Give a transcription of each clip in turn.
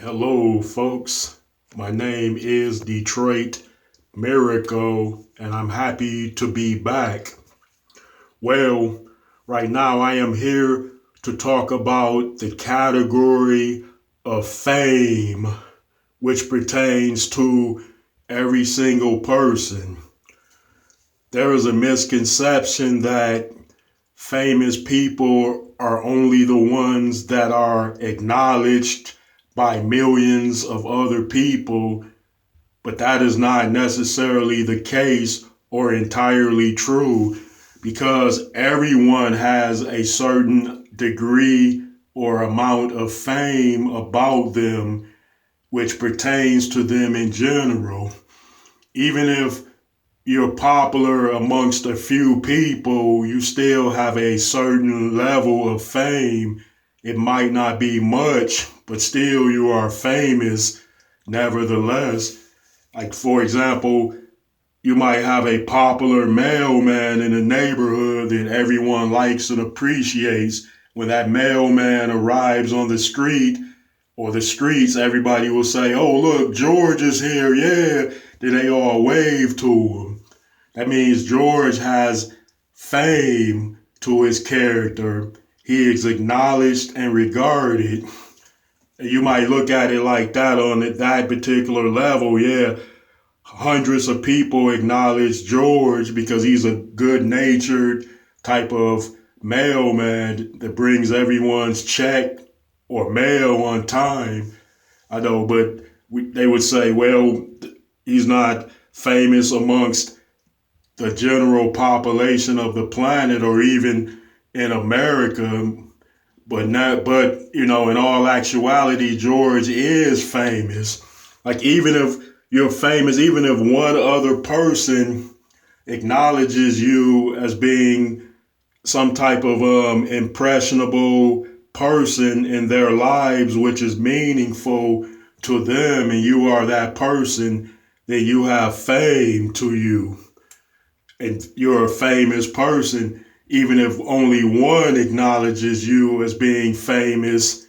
Hello, folks. My name is Detroit Miracle, and I'm happy to be back. Well, right now I am here to talk about the category of fame, which pertains to every single person. There is a misconception that famous people are only the ones that are acknowledged by millions of other people, but that is not necessarily the case or entirely true because everyone has a certain degree or amount of fame about them which pertains to them in general. Even if you're popular amongst a few people, you still have a certain level of fame. It might not be much, but still you are famous nevertheless. Like, for example, you might have a popular mailman in the neighborhood that everyone likes and appreciates. When that mailman arrives on the street or the streets, everybody will say, "Oh, look, George is here, yeah." Then they all wave to him. That means George has fame to his character. He is acknowledged and regarded. You might look at it like that on that particular level. Yeah, hundreds of people acknowledge George because he's a good natured type of mailman that brings everyone's check or mail on time. I know, but they would say, well, he's not famous amongst the general population of the planet or even in America, but in all actuality, George is famous. Like, even if you're famous, even if one other person acknowledges you as being some type of impressionable person in their lives, which is meaningful to them, and you are that person, then you have fame to you and you're a famous person, even if only one acknowledges you as being famous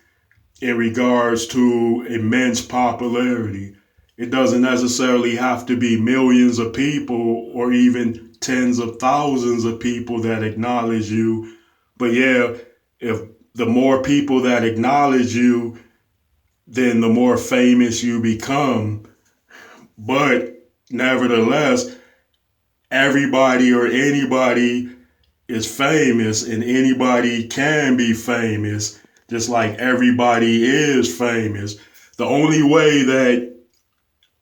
in regards to immense popularity. It doesn't necessarily have to be millions of people or even tens of thousands of people that acknowledge you. But yeah, if the more people that acknowledge you, then the more famous you become. But nevertheless, everybody or anybody is famous and anybody can be famous, just like everybody is famous. The only way that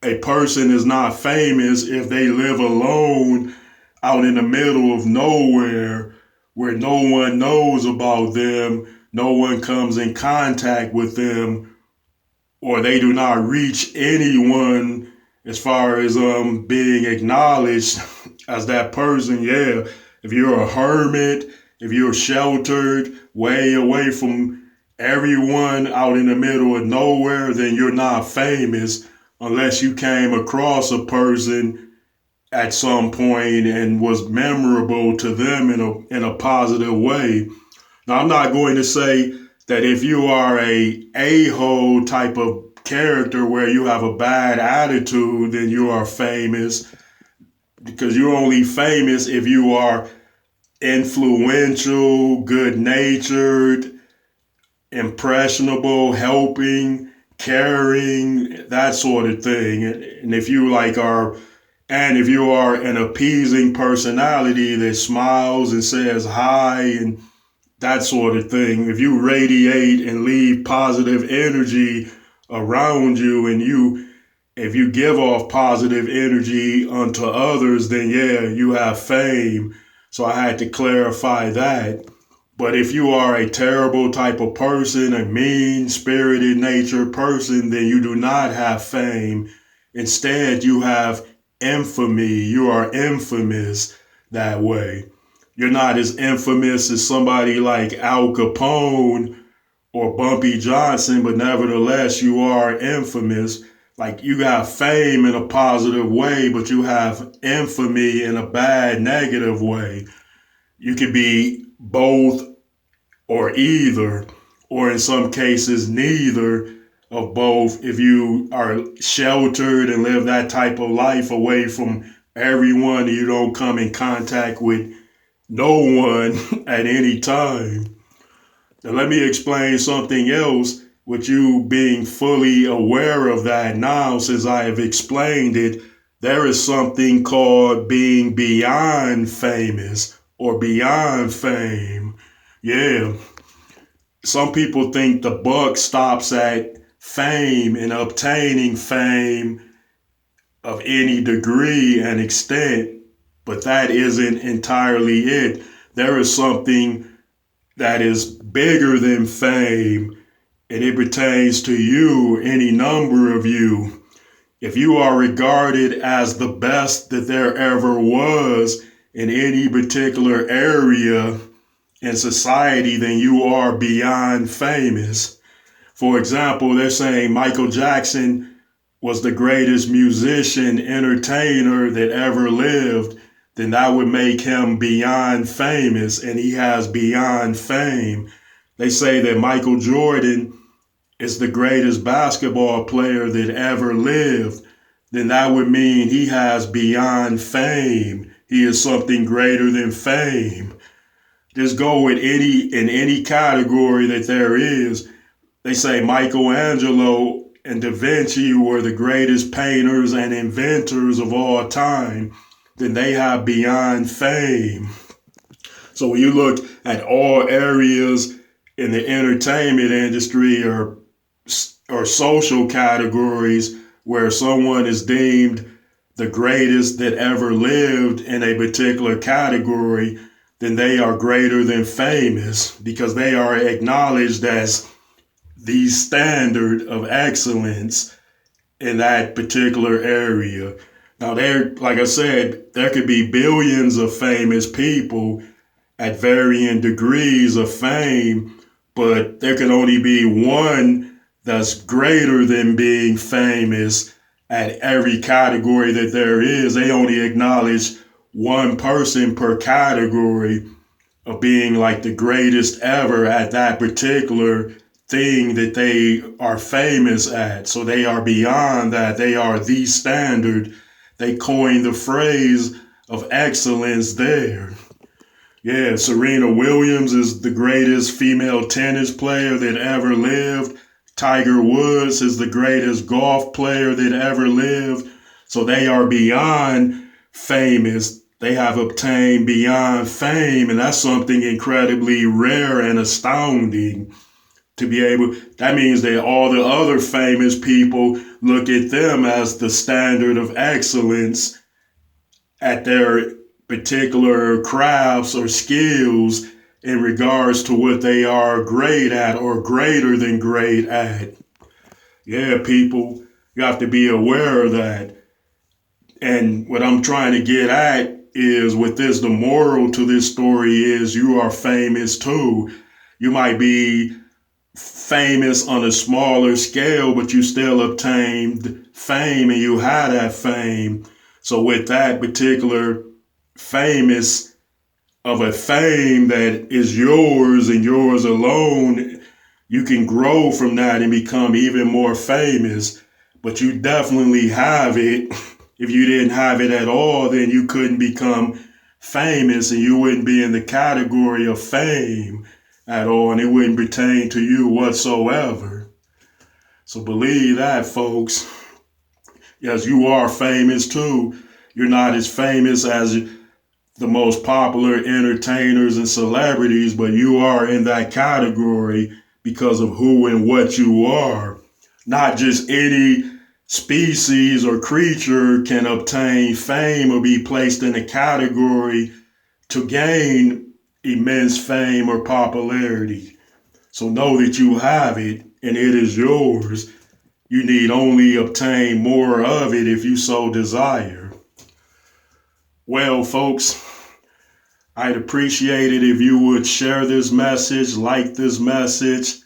a person is not famous if they live alone out in the middle of nowhere where no one knows about them, no one comes in contact with them, or they do not reach anyone as far as being acknowledged as that person. Yeah, if you're a hermit, if you're sheltered way away from everyone out in the middle of nowhere, then you're not famous unless you came across a person at some point and was memorable to them in a positive way. Now, I'm not going to say that if you are a-hole type of character where you have a bad attitude, then you are famous, because you're only famous if you are influential, good natured, impressionable, helping, caring, that sort of thing. And if you like are and if you are an appeasing personality that smiles and says hi and that sort of thing, if you radiate and leave positive energy around you, and if you give off positive energy unto others, then yeah, you have fame. So I had to clarify that. But if you are a terrible type of person, a mean spirited nature person, then you do not have fame. Instead, you have infamy. You are infamous that way. You're not as infamous as somebody like Al Capone or Bumpy Johnson, but nevertheless, you are infamous. Like, you have fame in a positive way, but you have infamy in a bad, negative way. You could be both or either, or in some cases, neither. of both. If you are sheltered and live that type of life away from everyone, you don't come in contact with no one at any time. Now, let me explain something else with you being fully aware of that now, since I have explained it. There is something called being beyond famous or beyond fame. Yeah. Some people think the buck stops at fame and obtaining fame of any degree and extent, but that isn't entirely it. There is something that is bigger than fame, and it pertains to you, any number of you. If you are regarded as the best that there ever was in any particular area in society, then you are beyond famous. For example, they're saying Michael Jackson was the greatest musician, entertainer that ever lived, then that would make him beyond famous, and he has beyond fame. They say that Michael Jordan is the greatest basketball player that ever lived, then that would mean he has beyond fame. He is something greater than fame. Just go in any category that there is. They say Michelangelo and Da Vinci were the greatest painters and inventors of all time, then they have beyond fame. So when you look at all areas in the entertainment industry or social categories where someone is deemed the greatest that ever lived in a particular category, then they are greater than famous because they are acknowledged as the standard of excellence in that particular area. Now, like I said, there could be billions of famous people at varying degrees of fame, but there can only be one that's greater than being famous at every category that there is. They only acknowledge one person per category of being like the greatest ever at that particular thing that they are famous at. So they are beyond that. They are the standard. They coined the phrase of excellence there. Yeah, Serena Williams is the greatest female tennis player that ever lived. Tiger Woods is the greatest golf player that ever lived. So they are beyond famous. They have obtained beyond fame, and that's something incredibly rare and astounding to be able. That means that all the other famous people look at them as the standard of excellence at their particular crafts or skills in regards to what they are great at or greater than great at. Yeah, people, you have to be aware of that. And what I'm trying to get at is with this, the moral to this story is you are famous too. You might be famous on a smaller scale, but you still obtained fame and you had that fame. So with that particular famous of a fame that is yours and yours alone, you can grow from that and become even more famous. But you definitely have it. If you didn't have it at all, then you couldn't become famous and you wouldn't be in the category of fame at all, and it wouldn't pertain to you whatsoever. So believe that, folks. Yes, you are famous too. You're not as famous as the most popular entertainers and celebrities, but you are in that category because of who and what you are. Not just any species or creature can obtain fame or be placed in a category to gain immense fame or popularity. So know that you have it and it is yours. You need only obtain more of it if you so desire. Well, folks, I'd appreciate it if you would share this message, like this message,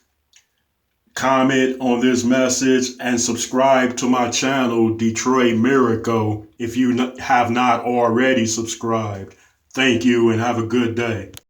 comment on this message, and subscribe to my channel, Detroit Miracle, if you have not already subscribed. Thank you and have a good day.